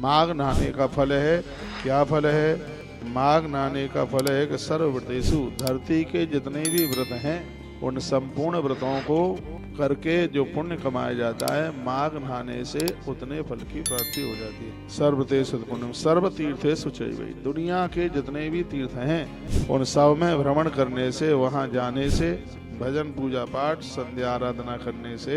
माघ नहाने का फल है। क्या फल है? माघ नहाने का फल है कि सर्वव्रतेषु, धरती के जितने भी व्रत हैं उन संपूर्ण व्रतों को करके जो पुण्य कमाया जाता है, माघ नहाने से उतने फल की प्राप्ति हो जाती है। सर्वव्रतेषु पुण्यम सर्व तीर्थेषु चैव, दुनिया के जितने भी तीर्थ हैं उन सब में भ्रमण करने से, वहां जाने से, भजन पूजा पाठ संध्या आराधना करने से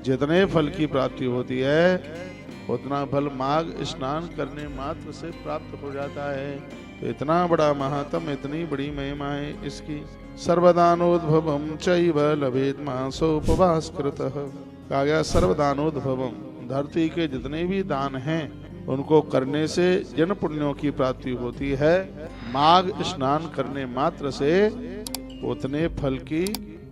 जितने फल की प्राप्ति होती है उतना फल माघ स्नान करने मात्र से प्राप्त हो जाता है। तो इतना बड़ा महात्म, इतनी बड़ी महिमा है इसकी। सर्वदानोद्भवम चैव लभेत मासोपवास कृतः, कहा गया सर्वदानोद्भवम, धरती के जितने भी दान हैं उनको करने से जिन पुण्यों की प्राप्ति होती है, माघ स्नान करने मात्र से उतने फल की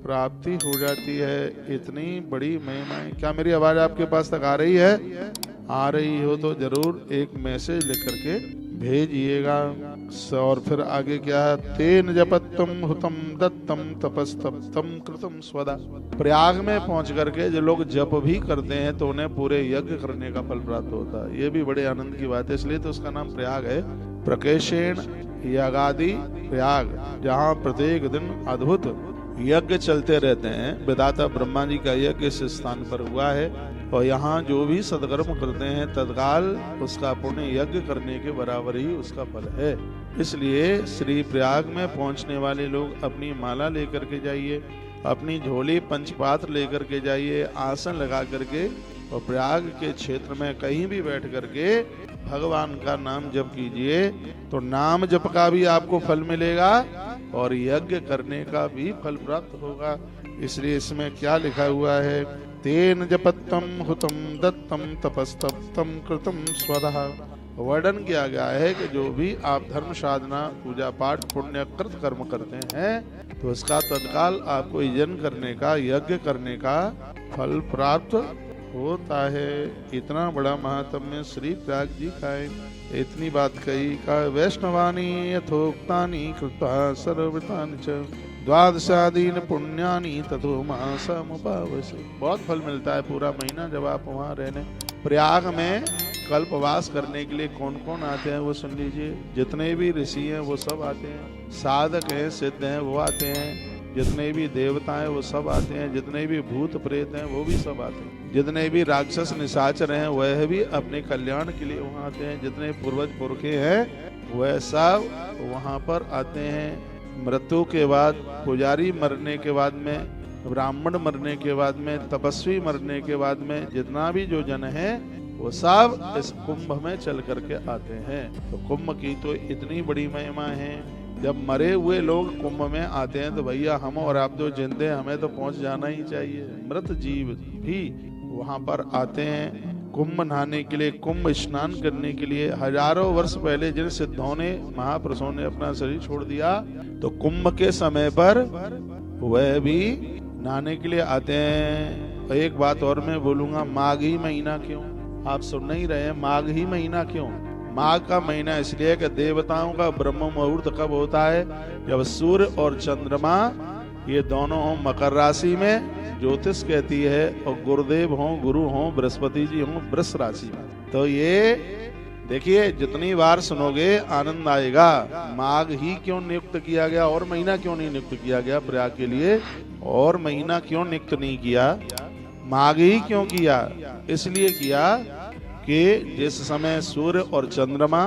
प्राप्ति हो जाती है। इतनी बड़ी महिमा है। क्या मेरी आवाज आपके पास तक आ रही है? आ रही हो तो जरूर एक मैसेज लिख करके भेजिएगा। और फिर आगे क्या है? तेन जपत्तम हुतम दत्तम तपस्तप्तम कृतम स्वदा, प्रयाग में पहुंच करके जो लोग जप भी करते हैं तो उन्हें पूरे यज्ञ करने का फल प्राप्त होता है। ये भी बड़े आनंद की बात है, इसलिए तो उसका नाम प्रयाग है। प्रकेशेण यागादि प्रयाग, जहाँ प्रत्येक दिन अद्भुत यज्ञ चलते रहते हैं। विधाता ब्रह्मा जी का यज्ञ इस स्थान पर हुआ है और यहाँ जो भी सदकर्म करते हैं तत्काल उसका पुण्य यज्ञ करने के बराबर ही उसका फल है। इसलिए श्री प्रयाग में पहुंचने वाले लोग अपनी माला लेकर के जाइए, अपनी झोली पंचपात्र लेकर के जाइए, आसन लगा करके, और प्रयाग के क्षेत्र में कहीं भी बैठ करके भगवान का नाम जप कीजिए तो नाम जप का भी आपको फल मिलेगा और यज्ञ करने का भी फल प्राप्त होगा। इसलिए इसमें क्या लिखा हुआ है? तेन जपत्तम हुतम दत्तम तपस्तप्तम कृतम स्वधा। वर्णन किया गया है कि जो भी आप धर्म साधना पूजा पाठ पुण्य कृत कर्म करते हैं तो उसका तत्काल आपको यजन करने का, यज्ञ करने का फल प्राप्त होता है। इतना बड़ा महात्म्य श्री प्रयाग जी का है। इतनी बात कही का वैष्णवानी यथोक्तानि कृत्वा सर्वव्रतानि च द्वादशादीन पुण्यानि ततो मासमुपावसि। बहुत फल मिलता है पूरा महीना जब आप वहाँ रहने। प्रयाग में कल्पवास करने के लिए कौन कौन आते हैं वो सुन लीजिए। जितने भी ऋषि हैं वो सब आते हैं, साधक हैं, सिद्ध हैं वो आते हैं, जितने भी देवता हैं वो सब आते हैं, जितने भी भूत प्रेत हैं वो भी सब आते हैं, जितने भी राक्षस निशाचर हैं वह भी अपने कल्याण के लिए वहाँ आते हैं, जितने पूर्वज पुरखे हैं वह सब वहाँ पर आते हैं। मृत्यु के बाद, पुजारी मरने के बाद में, ब्राह्मण मरने के बाद में, तपस्वी मरने के बाद में, जितना भी जो जन है वो सब इस कुंभ में चल करके आते हैं। तो कुंभ की तो इतनी बड़ी महिमा है। जब मरे हुए लोग कुंभ में आते हैं तो भैया हम और आप जो जिंदे हमें तो पहुंच जाना ही चाहिए। मृत जीव भी वहां पर आते हैं कुंभ नहाने के लिए, कुंभ स्नान करने के लिए। हजारों वर्ष पहले जिन सिद्धों ने, महापुरुषों ने अपना शरीर छोड़ दिया तो कुंभ के समय पर वह भी नहाने के लिए आते हैं। एक बात और मैं बोलूंगा, माघ ही महीना क्यों? आप सुन नहीं रहे हैं, माघ ही महीना क्यों? माघ का महीना इसलिए कि देवताओं का ब्रह्म मुहूर्त कब होता है? जब सूर्य और चंद्रमा ये दोनों हों मकर राशि में, ज्योतिष कहती है, और गुरुदेव हों, गुरु हों, बृहस्पति जी हों वृष राशि में। तो ये देखिए जितनी बार सुनोगे आनंद आएगा। माघ ही क्यों नियुक्त किया गया? और महीना क्यों नहीं नियुक्त किया गया प्रयाग के लिए? और महीना क्यों नियुक्त नहीं किया? माघ ही क्यों किया? इसलिए किया कि जिस समय सूर्य और चंद्रमा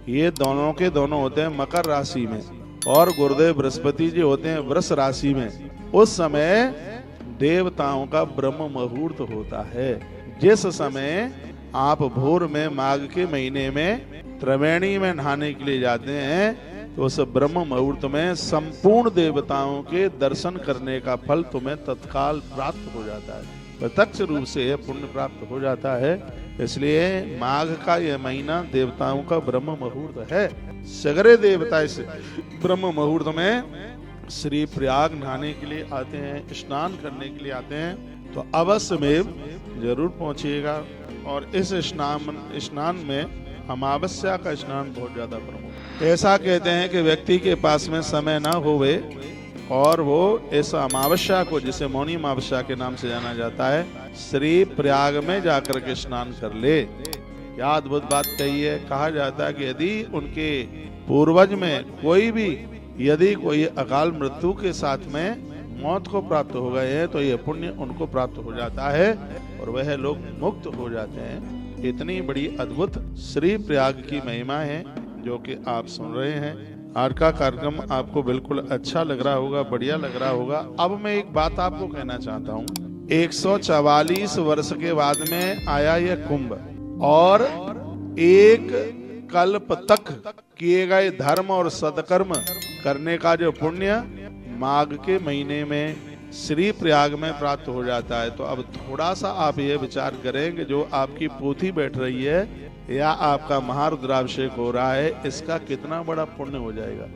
ये दोनों के दोनों होते हैं मकर राशि में और गुरुदेव बृहस्पति जी होते हैं वृष राशि में, उस समय देवताओं का ब्रह्म मुहूर्त होता है। जिस समय आप भोर में माघ के महीने में त्रिवेणी में नहाने के लिए जाते हैं तो उस ब्रह्म मुहूर्त में संपूर्ण देवताओं के दर्शन करने का फल तुम्हें तत्काल प्राप्त हो जाता है, प्रत्यक्ष रूप से पुण्य प्राप्त हो जाता है। इसलिए माघ का यह महीना देवताओं का ब्रह्म मुहूर्त है। सगरे देवता इस ब्रह्म मुहूर्त में श्री प्रयाग नहाने के लिए आते हैं, स्नान करने के लिए आते हैं। तो अवश्य में जरूर पहुंचिएगा। और इस स्नान में अमावस्या का स्नान बहुत ज्यादा प्रमुख। ऐसा कहते हैं कि व्यक्ति के पास में समय ना होवे और वो इस अमावस्या को, जिसे मौनी अमावस्या के नाम से जाना जाता है, श्री प्रयाग में जाकर के स्नान कर ले क्या अद्भुत बात कही है। कहा जाता है कि यदि उनके पूर्वज में कोई भी यदि कोई अकाल मृत्यु के साथ में मौत को प्राप्त हो गए हैं तो यह पुण्य उनको प्राप्त हो जाता है और वह लोग मुक्त हो जाते हैं। इतनी बड़ी अद्भुत श्री प्रयाग की महिमा है जो कि आप सुन रहे हैं। आज का कार्यक्रम आपको बिल्कुल अच्छा लग रहा होगा, बढ़िया लग रहा होगा। अब मैं एक बात आपको कहना चाहता हूँ, 144 वर्ष के बाद में आया यह कुंभ और एक कल्प तक किए गए धर्म और सत्कर्म करने का जो पुण्य माघ के महीने में श्री प्रयाग में प्राप्त हो जाता है। तो अब थोड़ा सा आप ये विचार करें कि जो आपकी पोथी बैठ रही है या आपका महारुद्राभिषेक हो रहा है, इसका कितना बड़ा पुण्य हो जाएगा।